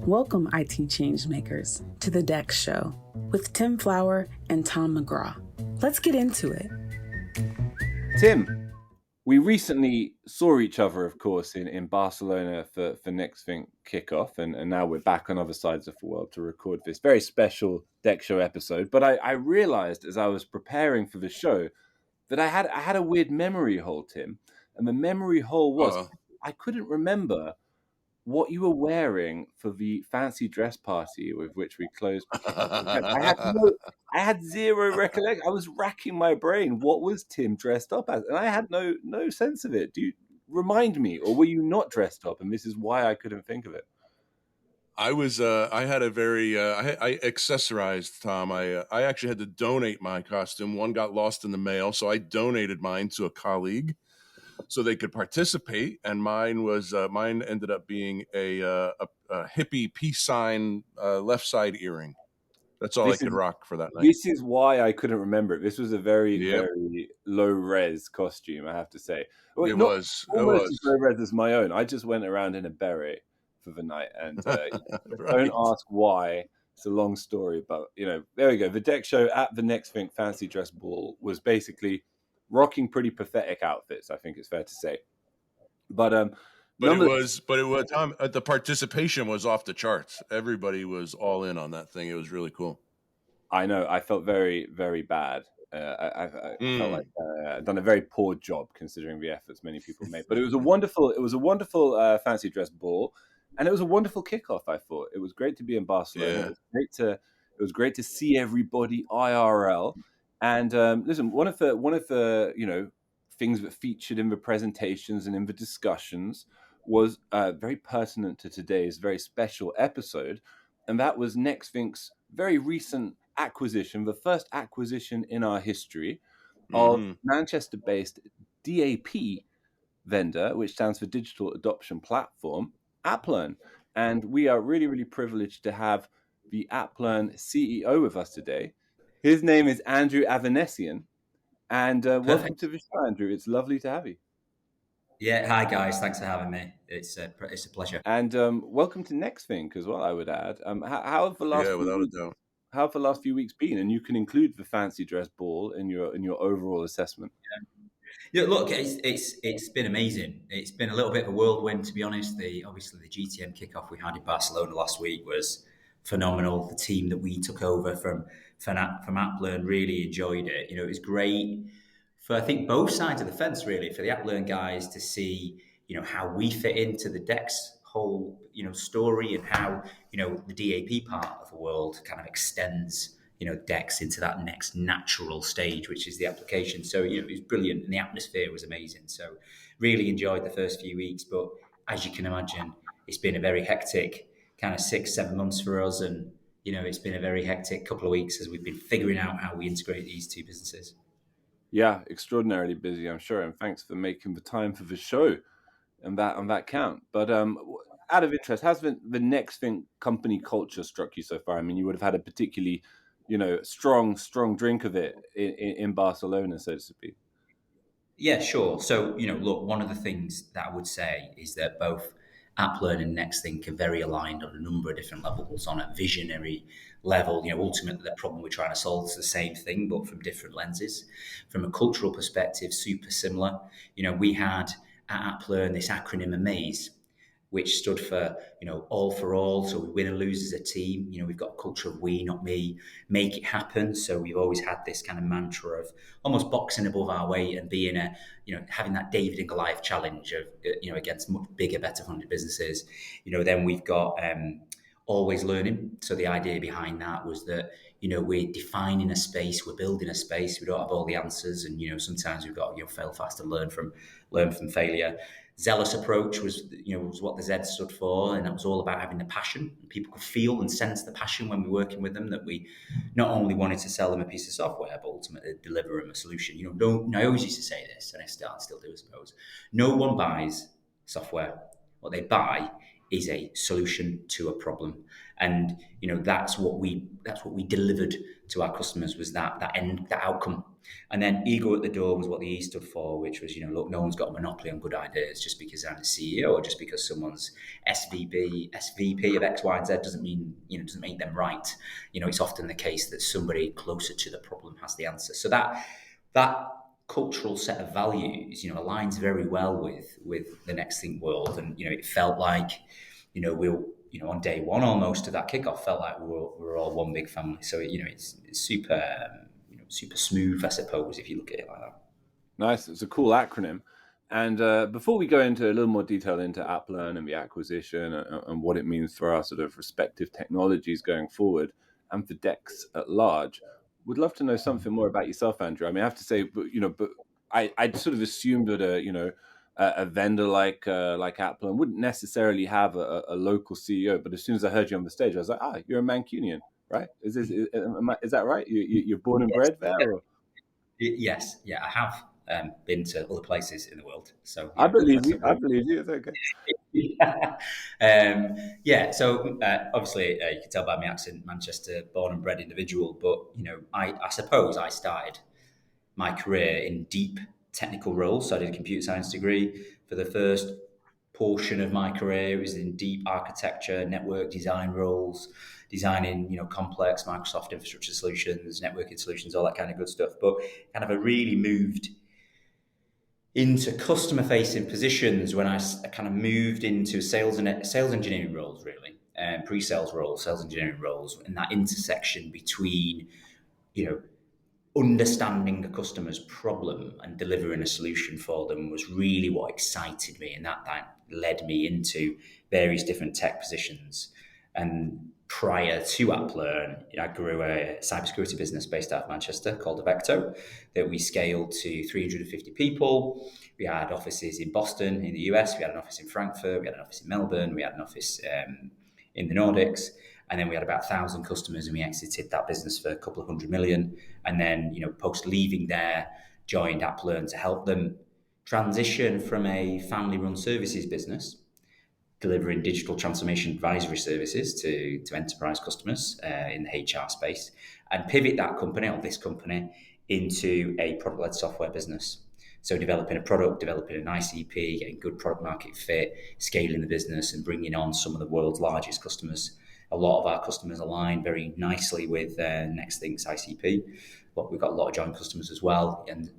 Welcome, IT changemakers, to the DEX Show with Tim Flower and Tom McGraw. Let's get into it. Tim, we recently saw each other, of course, in Barcelona for Nexthink kickoff, and now we're back on other sides of the world to record this very special DEX Show episode. But I realized as I was preparing for the show that I had a weird memory hole, Tim, and the memory hole was I couldn't remember what you were wearing for the fancy dress party with which we closed. I had zero recollection. I was racking my brain. What was Tim dressed up as? And I had no sense of it. Do you remind me, or were you not dressed up? And this is why I couldn't think of it. I was. I had a very. I accessorized, Tom. I actually had to donate my costume. One got lost in the mail, so I donated mine to a colleague, so they could participate. And mine ended up being a hippie peace sign left side earring. That's all I could rock for that night. This is why I couldn't remember it. This was a very low res costume, I have to say. Well, it was almost as low res as my own. I just went around in a beret for the night, and right. Don't ask why. It's a long story, but there we go. The DEX Show at the Nexthink Fancy Dress Ball was basically rocking pretty pathetic outfits, I think it's fair to say. But it was Tom, the participation was off the charts. Everybody was all in on that thing. It was really cool. I know. I felt very, very bad. I felt like I'd done a very poor job considering the efforts many people made. But it was a wonderful fancy dress ball, and it was a wonderful kickoff. I thought it was great to be in Barcelona. Yeah. It was great to see everybody IRL. And listen, one of the things that featured in the presentations and in the discussions was very pertinent to today's very special episode, and that was Nexthink's very recent acquisition, the first acquisition in our history of Manchester-based DAP vendor, which stands for Digital Adoption Platform, AppLearn. And we are really, really privileged to have the AppLearn CEO with us today. His name is Andrew Avanessian. And welcome to the show, Andrew. It's lovely to have you. Yeah, hi guys. Thanks for having me. It's a pleasure. And welcome to Nexthink as well, I would add. How have the last few weeks been? And you can include the fancy dress ball in your overall assessment. Yeah, look, it's been amazing. It's been a little bit of a whirlwind, to be honest. Obviously the GTM kickoff we had in Barcelona last week was phenomenal. The team that we took over from AppLearn really enjoyed it. It was great for, I think, both sides of the fence, really, for the AppLearn guys to see, how we fit into the DEX whole, story, and how, the DAP part of the world kind of extends, DEX into that next natural stage, which is the application. So, it was brilliant, and the atmosphere was amazing. So really enjoyed the first few weeks, but as you can imagine, it's been a very hectic kind of 6-7 months for us, and it's been a very hectic couple of weeks as we've been figuring out how we integrate these two businesses. Yeah, extraordinarily busy, I'm sure, and thanks for making the time for the show and that count. But out of interest, has the Nexthink company culture struck you so far? I mean, you would have had a particularly strong drink of it in Barcelona, so to speak. Yeah, sure. So look, one of the things that I would say is that both AppLearn and Nexthink are very aligned on a number of different levels. On a visionary level, ultimately the problem we're trying to solve is the same thing, but from different lenses. From a cultural perspective, super similar. We had at AppLearn this acronym AMAZE, which stood for, all for all. So we win and lose as a team. We've got a culture of we, not me, make it happen. So we've always had this kind of mantra of almost boxing above our weight and being having that David and Goliath challenge of, against much bigger, better funded businesses. Then we've got always learning. So the idea behind that was that, we're defining a space, we're building a space. We don't have all the answers. And, sometimes we've got, fail fast and learn from failure. Zealous approach was what the Z stood for, and that was all about having the passion. People could feel and sense the passion when we were working with them, that we not only wanted to sell them a piece of software, but ultimately deliver them a solution. I always used to say this, and I still do, I suppose. No one buys software. What they buy is a solution to a problem. And that's what we delivered to our customers, was that outcome. And then ego at the door was what the E stood for, which was, look, no one's got a monopoly on good ideas. Just because I'm the CEO or just because someone's SVP of X, Y, and Z doesn't mean, doesn't make them right. It's often the case that somebody closer to the problem has the answer. So that cultural set of values, aligns very well with the Nexthink world. And, it felt like, on day one almost of that kickoff, felt like we were all one big family. So, it's super, super smooth, I suppose, if you look at it like that. Nice. It's a cool acronym. And before we go into a little more detail into AppLearn and the acquisition and what it means for our sort of respective technologies going forward and for DEX at large, would love to know something more about yourself, Andrew. I mean, I have to say, but I sort of assumed that a vendor like AppLearn wouldn't necessarily have a local CEO. But as soon as I heard you on the stage, I was like, you're a Mancunian, right? Is that right? You're born and bred there? Or? Yes, yeah, I have been to other places in the world. So I believe you. It's okay. So obviously you can tell by my accent, Manchester born and bred individual, but I suppose I started my career in deep technical roles. So I did a computer science degree. For the first portion of my career, it was in deep architecture, network design roles, designing complex Microsoft infrastructure solutions, networking solutions, all that kind of good stuff. But kind of I really moved into customer-facing positions when I kind of moved into sales engineering roles, really, pre-sales roles, sales engineering roles, and that intersection between, understanding the customer's problem and delivering a solution for them was really what excited me, and that led me into various different tech positions. And prior to AppLearn, I grew a cybersecurity business based out of Manchester called Avecto that we scaled to 350 people. We had offices in Boston in the US, we had an office in Frankfurt, we had an office in Melbourne, we had an office in the Nordics. And then we had about 1,000 customers, and we exited that business for a couple of $100 million. And then, post leaving there, joined AppLearn to help them transition from a family-run services business, delivering digital transformation advisory services to enterprise customers in the HR space, and pivot this company, into a product-led software business. So developing a product, developing an ICP, getting good product market fit, scaling the business, and bringing on some of the world's largest customers. A lot of our customers align very nicely with Nexthink's ICP, but we've got a lot of joint customers as well. And,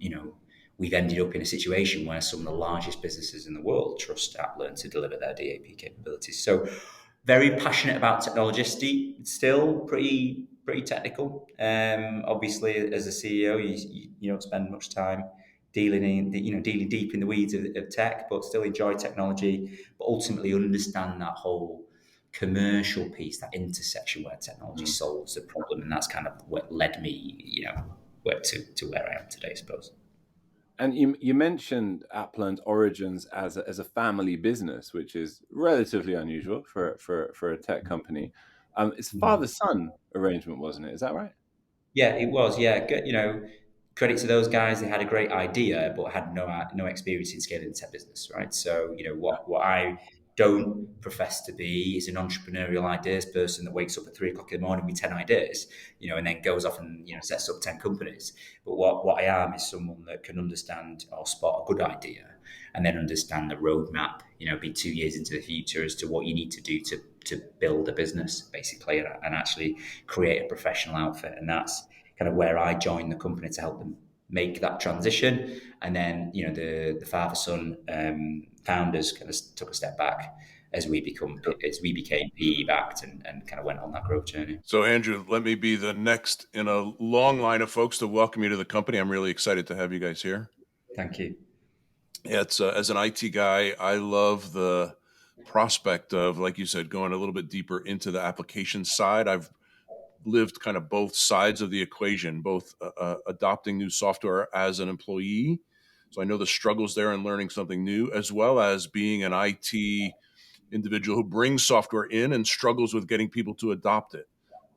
we've ended up in a situation where some of the largest businesses in the world trust AppLearn to deliver their DAP capabilities. So very passionate about technology, still pretty technical. Obviously, as a CEO, you don't spend much time dealing deep in the weeds of tech, but still enjoy technology, but ultimately understand that whole commercial piece, that intersection where technology solves the problem. And that's kind of what led me, to where I am today, I suppose. And you mentioned AppLearn's origins as a family business, which is relatively unusual for a tech company. It's father-son arrangement, wasn't it? Is that right? Yeah, it was. Yeah, credit to those guys. They had a great idea, but had no experience in scaling the tech business, right? So, what I don't profess to be is an entrepreneurial ideas person that wakes up at 3:00 in the morning with 10 ideas, and then goes off and sets up 10 companies. But what I am is someone that can understand or spot a good idea, and then understand the roadmap. Be 2 years into the future as to what you need to do to build a business, basically, and actually create a professional outfit. And that's kind of where I joined the company to help them make that transition. And then, the father-son founders kind of took a step back as we became PE backed and kind of went on that growth journey. So, Andrew, let me be the next in a long line of folks to welcome you to the company. I'm really excited to have you guys here. Thank you. It's as an IT guy, I love the prospect of, like you said, going a little bit deeper into the application side. I've lived kind of both sides of the equation, both adopting new software as an employee. So I know the struggles there in learning something new, as well as being an IT individual who brings software in and struggles with getting people to adopt it.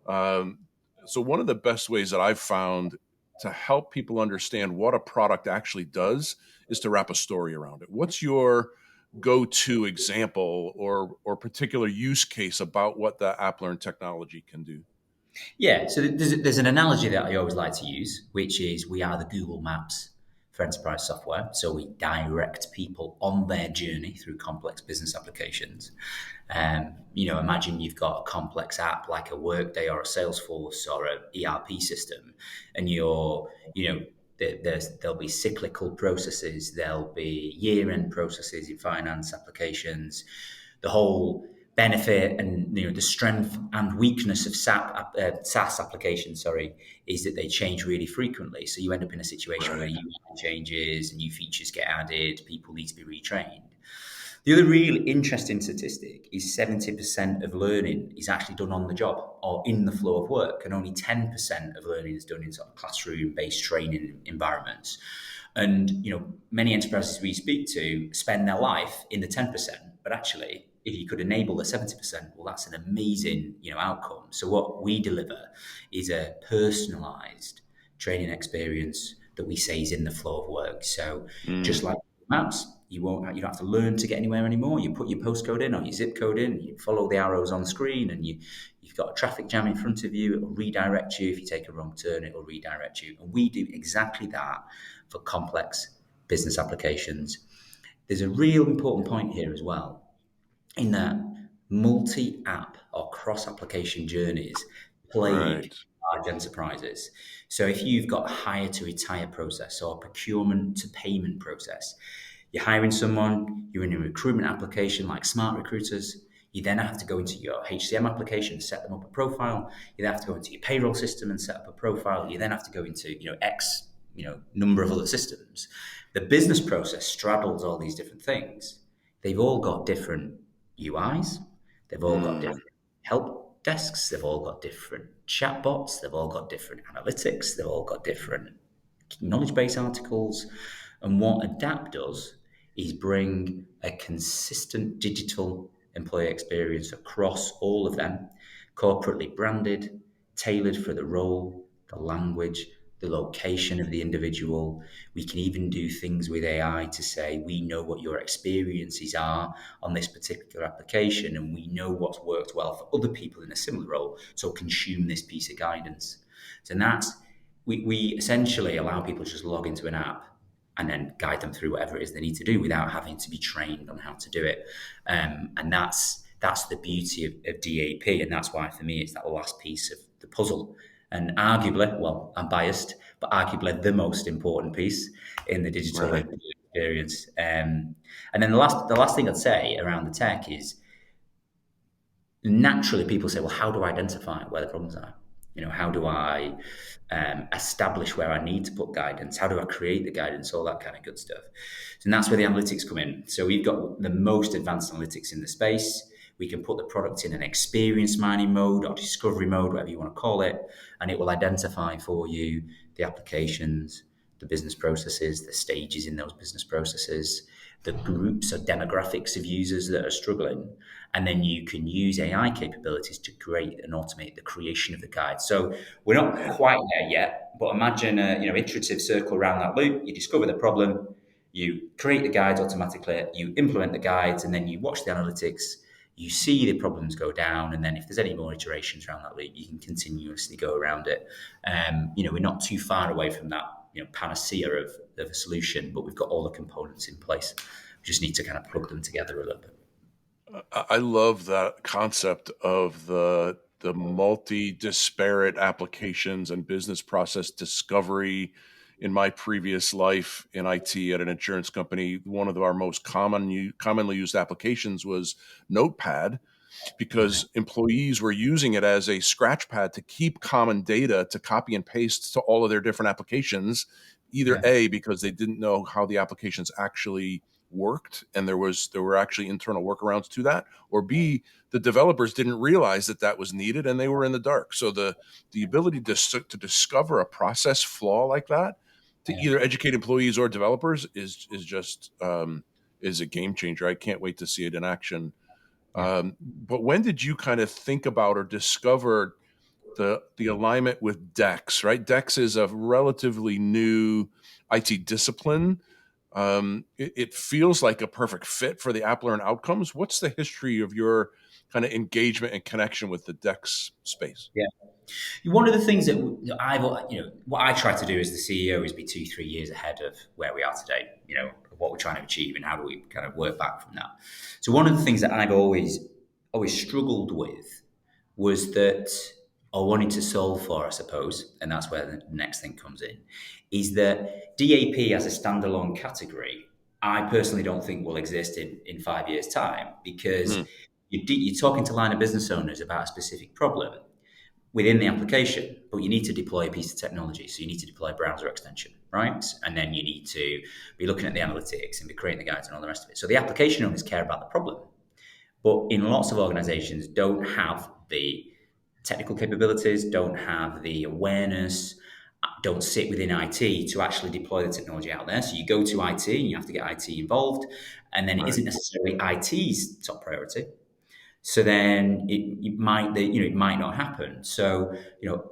So one of the best ways that I've found to help people understand what a product actually does is to wrap a story around it. What's your go-to example or particular use case about what the AppLearn technology can do? Yeah, so there's an analogy that I always like to use, which is we are the Google Maps for enterprise software. So we direct people on their journey through complex business applications. Imagine you've got a complex app like a Workday or a Salesforce or an ERP system, and there'll be cyclical processes, there'll be year-end processes in finance applications. The whole benefit and the strength and weakness of SaaS applications, is that they change really frequently. So you end up in a situation where UI changes and new features get added, people need to be retrained. The other really interesting statistic is 70% of learning is actually done on the job or in the flow of work, and only 10% of learning is done in sort of classroom-based training environments. And many enterprises we speak to spend their life in the 10%, but actually, if you could enable the 70%, well, that's an amazing outcome. So what we deliver is a personalized training experience that we say is in the flow of work. So just like maps, you don't have to learn to get anywhere anymore. You put your postcode in or your zip code in, you follow the arrows on the screen, and you've got a traffic jam in front of you. It will redirect you. If you take a wrong turn, it will redirect you. And we do exactly that for complex business applications. There's a real important point here as well, in that multi-app or cross-application journeys plague large enterprises. So if you've got a hire to retire process or procurement to payment process, you're hiring someone, you're in a recruitment application like Smart Recruiters, you then have to go into your HCM application and set them up a profile. You then have to go into your payroll system and set up a profile. You then have to go into X number of other systems. The business process straddles all these different things. They've all got different UIs. They've all got different help desks. They've all got different chatbots. They've all got different analytics. They've all got different knowledge base articles. And what Adapt does is bring a consistent digital employee experience across all of them, corporately branded, tailored for the role, the language, the location of the individual. We can even do things with AI to say, we know what your experiences are on this particular application, and we know what's worked well for other people in a similar role, so consume this piece of guidance. So we essentially allow people to just log into an app and then guide them through whatever it is they need to do without having to be trained on how to do it. And that's the beauty of DAP, and that's why for me it's that last piece of the puzzle. And arguably, well, I'm biased, but arguably the most important piece in the digital experience. And then the last thing I'd say around the tech is, naturally people say, well, how do I identify where the problems are? How do I establish where I need to put guidance? How do I create the guidance? All that kind of good stuff. And that's where the analytics come in. So we've got the most advanced analytics in the space. We can put the product in an experience mining mode or discovery mode, whatever you want to call it, and it will identify for you the applications, the business processes, the stages in those business processes, the groups or demographics of users that are struggling. And then you can use AI capabilities to create and automate the creation of the guide. So we're not quite there yet, but imagine a iterative circle around that loop. You discover the problem, you create the guides automatically, you implement the guides, and then you watch the analytics. You see the problems go down, and then if there's any more iterations around that loop, you can continuously go around it. We're not too far away from that panacea of a solution, but we've got all the components in place. We just need to kind of plug them together a little bit. I love that concept of the multi-disparate applications and business process discovery. In my previous life in IT at an insurance company, one of our most commonly used applications was Notepad, because employees were using it as a scratch pad to keep common data to copy and paste to all of their different applications, either A, because they didn't know how the applications actually worked and there were actually internal workarounds to that, or B, the developers didn't realize that was needed and they were in the dark. So the ability to discover a process flaw like that, to either educate employees or developers is just is a game changer. I can't wait to see it in action. But when did you kind of think about or discover the alignment with DEX, right? DEX is a relatively new IT discipline. It feels like a perfect fit for the AppLearn outcomes. What's the history of your kind of engagement and connection with the DEX space? Yeah. One of the things that what I try to do as the CEO is be 2-3 years ahead of where we are today, what we're trying to achieve and how do we kind of work back from that. So one of the things that I've always struggled with was that, or wanted to solve for, I suppose, and that's where the next thing comes in, is that DAP as a standalone category, I personally don't think will exist in 5 years' time, because you're talking to line of business owners about a specific problem within the application, but you need to deploy a piece of technology. So you need to deploy a browser extension, right? And then you need to be looking at the analytics and be creating the guides and all the rest of it. So the application owners care about the problem. But in lots of organizations, don't have the technical capabilities, don't have the awareness, don't sit within IT to actually deploy the technology out there. So you go to IT and you have to get IT involved, and then it isn't necessarily IT's top priority. So then it might not happen. So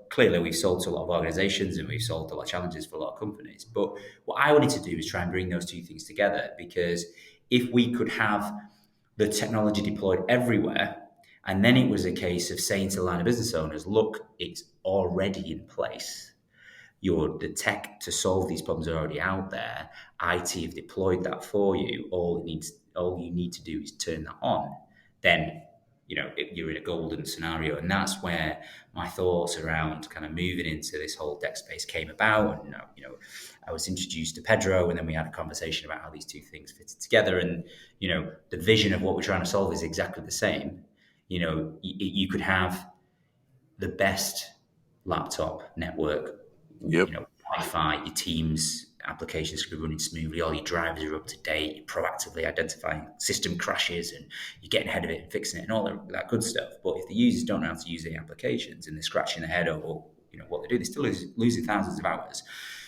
clearly we've sold to a lot of organizations and we've solved a lot of challenges for a lot of companies. But what I wanted to do is try and bring those two things together, because if we could have the technology deployed everywhere, and then it was a case of saying to line of business owners, look, it's already in place. The tech to solve these problems are already out there. IT have deployed that for you. All you need to do is turn that on. Then you're in a golden scenario. And that's where my thoughts around kind of moving into this whole DEX space came about. And, I was introduced to Pedro, and then we had a conversation about how these two things fitted together. And, the vision of what we're trying to solve is exactly the same. You could have the best laptop network, Wi-Fi, your Teams applications could be running smoothly, all your drivers are up to date, you're proactively identifying system crashes and you're getting ahead of it and fixing it and all that good stuff. But if the users don't know how to use the applications and they're scratching their head over what they do, they're still losing thousands of hours.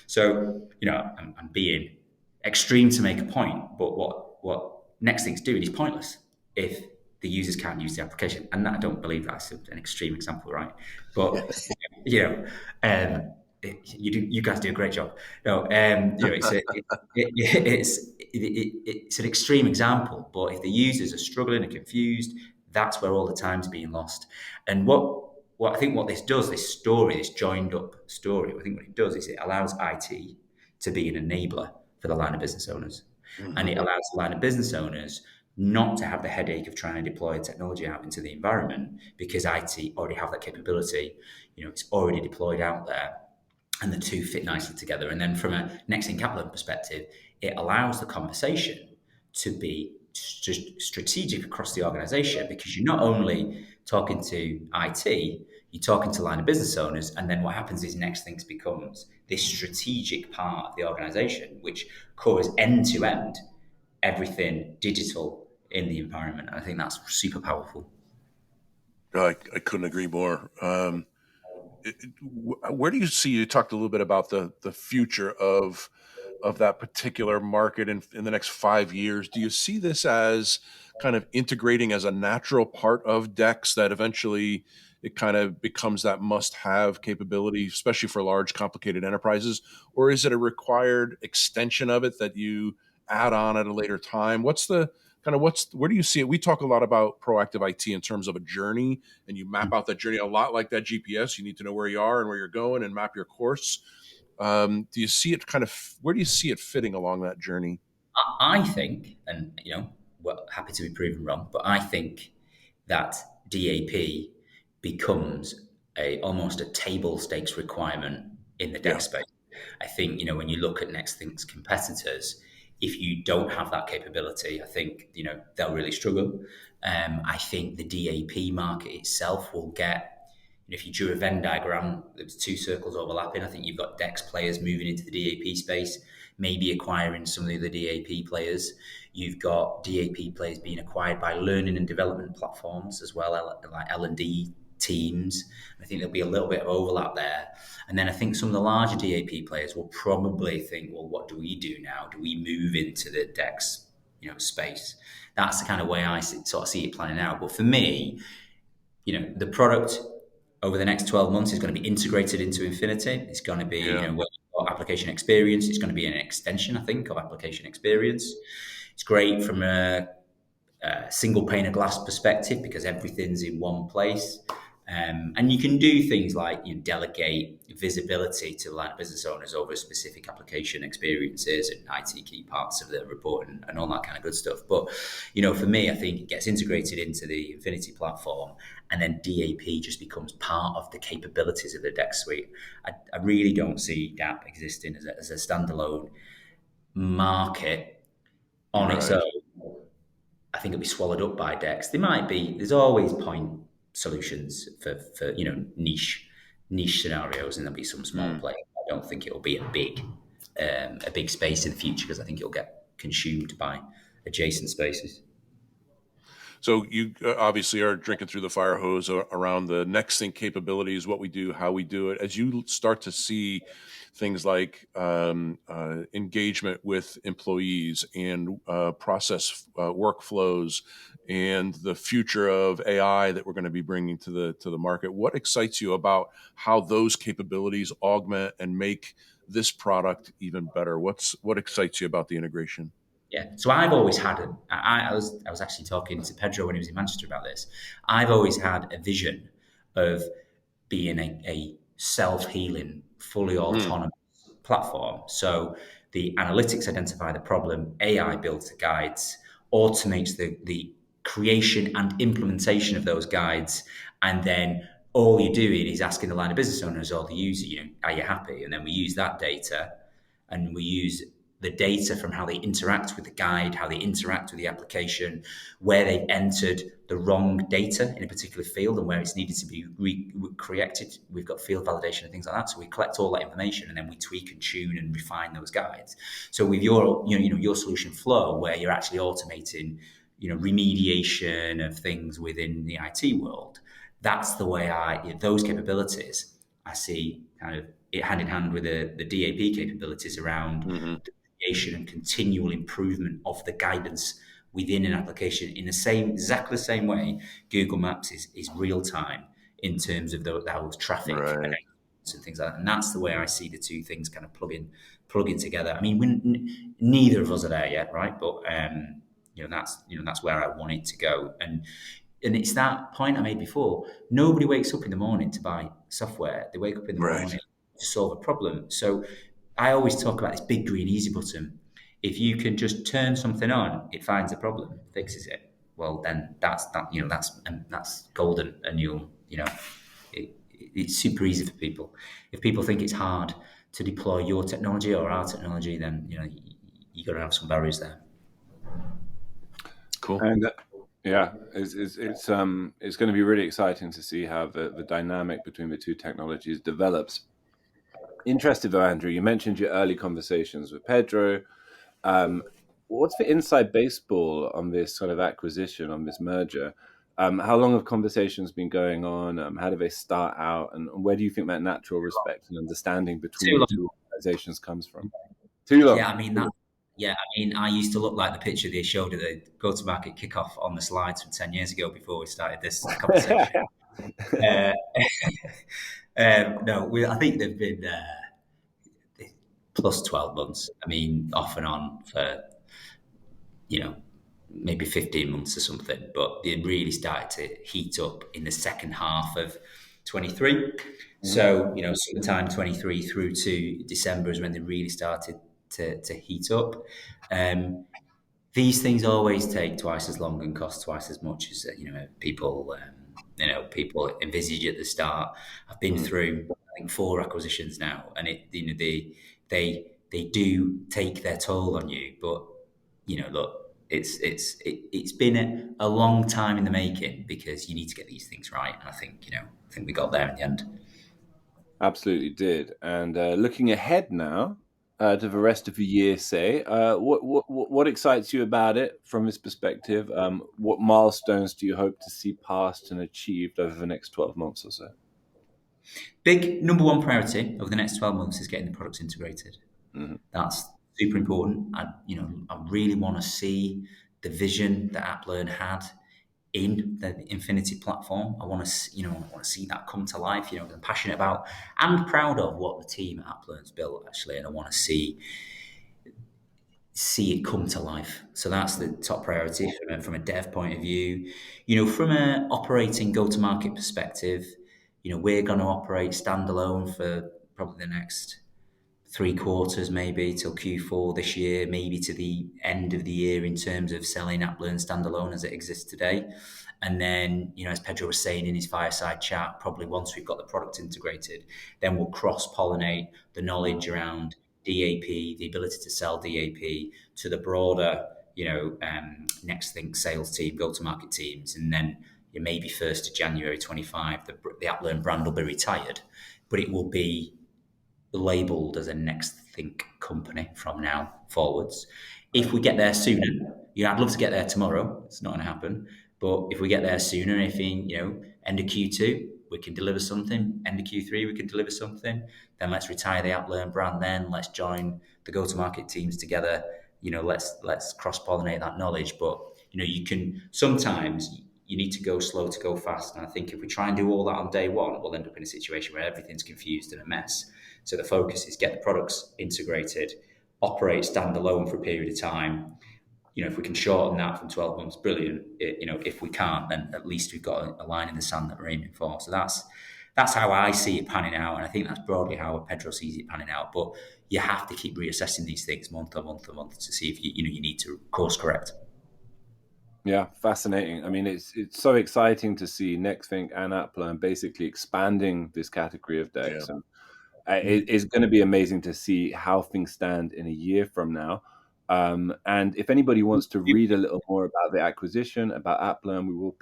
So, I'm being extreme to make a point, but what Nexthink's doing is pointless if the users can't use the application. And I don't believe that's an extreme example, right? But, you guys do a great job. No, it's an extreme example, but if the users are struggling and confused, that's where all the time's being lost. And what I think what this does, this joined up story, I think what it does is it allows IT to be an enabler for the line of business owners. Mm-hmm. And it allows the line of business owners not to have the headache of trying to deploy technology out into the environment, because IT already have that capability. It's already deployed out there. And the two fit nicely together. And then from a Nexthink AppLearn perspective, it allows the conversation to be strategic across the organization, because you're not only talking to IT, you're talking to line of business owners. And then what happens is Nexthink becomes this strategic part of the organization, which covers end to end everything digital in the environment. And I think that's super powerful. I couldn't agree more. Where do you see, you talked a little bit about the future of that particular market in the next 5 years. Do you see this as kind of integrating as a natural part of DEX, that eventually it kind of becomes that must-have capability, especially for large, complicated enterprises? Or is it a required extension of it that you add on at a later time? Where do you see it? We talk a lot about proactive IT in terms of a journey, and you map out that journey a lot like that GPS. You need to know where you are and where you're going and map your course. Do you see it where do you see it fitting along that journey? I think, and we're happy to be proven wrong, but I think that DAP becomes almost a table stakes requirement in the DEX space. I think, when you look at Nexthink's competitors, if you don't have that capability, I think, they'll really struggle. I think the DAP market itself will get, if you drew a Venn diagram, there's two circles overlapping. I think you've got DEX players moving into the DAP space, maybe acquiring some of the other DAP players. You've got DAP players being acquired by learning and development platforms as well, like L&D teams. I think there'll be a little bit of overlap there. And then I think some of the larger DAP players will probably think, well, what do we do now? Do we move into the DEX, space? That's the kind of way I sort of see it planning out. But for me, the product over the next 12 months is going to be integrated into Infinity. It's going to be, where you've got application experience. It's going to be an extension, I think, of application experience. It's great from a single pane of glass perspective because everything's in one place. And you can do things like delegate visibility to line of business owners over specific application experiences and IT key parts of the report and all that kind of good stuff. But, for me, I think it gets integrated into the Infinity platform, and then DAP just becomes part of the capabilities of the DEX suite. I really don't see DAP existing as a standalone market on its own. I think it'll be swallowed up by DEX. There's always point solutions for niche scenarios, and there'll be some small players. I don't think it'll be a big space in the future because I think it'll get consumed by adjacent spaces. So you obviously are drinking through the fire hose around the Nexthink capabilities, what we do, how we do it. As you start to see things like engagement with employees and process workflows and the future of AI that we're going to be bringing to the market, what excites you about how those capabilities augment and make this product even better? What excites you about the integration? Yeah, so I've always had I was actually talking to Pedro when he was in Manchester about this. I've always had a vision of being a self-healing, fully autonomous platform. So the analytics identify the problem, AI builds the guides, automates the creation and implementation of those guides, and then all you're doing is asking the line of business owners or the user, are you happy? And then we use that data, and we use the data from how they interact with the guide, how they interact with the application, where they've entered the wrong data in a particular field and where it's needed to be corrected. We've got field validation and things like that. So we collect all that information and then we tweak and tune and refine those guides. So with your solution Flow, where you're actually automating, remediation of things within the IT world, that's the way those capabilities I see kind of it hand in hand with the DAP capabilities around the creation and continual improvement of the guidance within an application in exactly the same way Google Maps is real time in terms of those traffic and things like that. And that's the way I see the two things kind of plugging together. I mean, neither of us are there yet, right? But that's where I want it to go. And it's that point I made before. Nobody wakes up in the morning to buy software. They wake up in the morning to solve a problem. So I always talk about this big green easy button. If you can just turn something on, it finds a problem, fixes it. Well, then that's golden, and it's super easy for people. If people think it's hard to deploy your technology or our technology, then you're going to have some barriers there. Cool. And it's going to be really exciting to see how the dynamic between the two technologies develops. Interested though, Andrew, you mentioned your early conversations with Pedro. What's the inside baseball on this sort of acquisition, on this merger? How long have conversations been going on? How do they start out? And where do you think that natural respect and understanding between the two organizations comes from? Too long. I used to look like the picture they showed at the go-to-market kickoff on the slides from 10 years ago before we started this conversation. I think they've been plus 12 months. I mean, off and on for, maybe 15 months or something. But they really started to heat up in the second half of 23. So, sometime 23 through to December is when they really started to heat up. These things always take twice as long and cost twice as much as people envisage at the start. I've been through I think 4 acquisitions now, and they do take their toll on you. But look, it's been a long time in the making because you need to get these things right, and I think we got there in the end. Absolutely did. And looking ahead now to the rest of the year, say, what excites you about it from this perspective? What milestones do you hope to see passed and achieved over the next 12 months or so? Big number one priority over the next 12 months is getting the products integrated. That's super important. I really want to see the vision that AppLearn had in the Infinity platform. I want to see that come to life. I'm passionate about and proud of what the team at AppLearn's built, actually, and I want to see it come to life. So that's the top priority from a dev point of view. From an operating go-to-market perspective, we're going to operate standalone for probably the next 3 quarters, maybe till Q4 this year, maybe to the end of the year in terms of selling AppLearn standalone as it exists today. And then, as Pedro was saying in his fireside chat, probably once we've got the product integrated, then we'll cross-pollinate the knowledge around DAP, the ability to sell DAP to the broader, Nexthink sales team, go-to-market teams. And then maybe 1st of January 25, the AppLearn brand will be retired, but it will be labelled as a Nexthink company from now forwards. If we get there sooner, I'd love to get there tomorrow. It's not going to happen. But if we get there sooner, if in end of Q2 we can deliver something, end of Q3 we can deliver something, then let's retire the AppLearn brand. Then let's join the go-to-market teams together. Let's cross-pollinate that knowledge. But you can sometimes. You need to go slow to go fast. And I think if we try and do all that on day one, we'll end up in a situation where everything's confused and a mess. So the focus is get the products integrated, operate standalone for a period of time. If we can shorten that from 12 months, brilliant. If we can't, then at least we've got a line in the sand that we're aiming for. So that's how I see it panning out. And I think that's broadly how Pedro sees it panning out. But you have to keep reassessing these things month on month on month to see if you need to course correct. Yeah, fascinating. I mean, it's so exciting to see Nexthink and AppLearn basically expanding this category of DEX. Yeah. And it's going to be amazing to see how things stand in a year from now. And if anybody wants to read a little more about the acquisition, about AppLearn, we will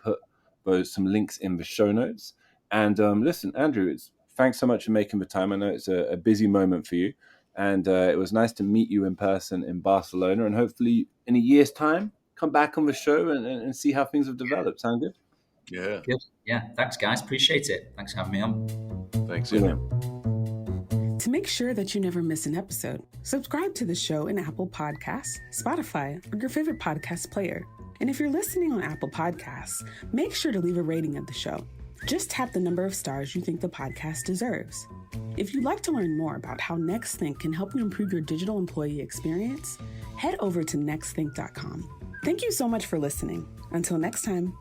put some links in the show notes. And listen, Andrew, thanks so much for making the time. I know it's a busy moment for you. And it was nice to meet you in person in Barcelona. And hopefully in a year's time, come back on the show and see how things have developed. Sound good? Yeah. Good. Yeah. Thanks, guys. Appreciate it. Thanks for having me on. Thanks. To make sure that you never miss an episode, subscribe to the show in Apple Podcasts, Spotify, or your favorite podcast player. And if you're listening on Apple Podcasts, make sure to leave a rating of the show. Just tap the number of stars you think the podcast deserves. If you'd like to learn more about how Nexthink can help you improve your digital employee experience, head over to nexthink.com. Thank you so much for listening. Until next time.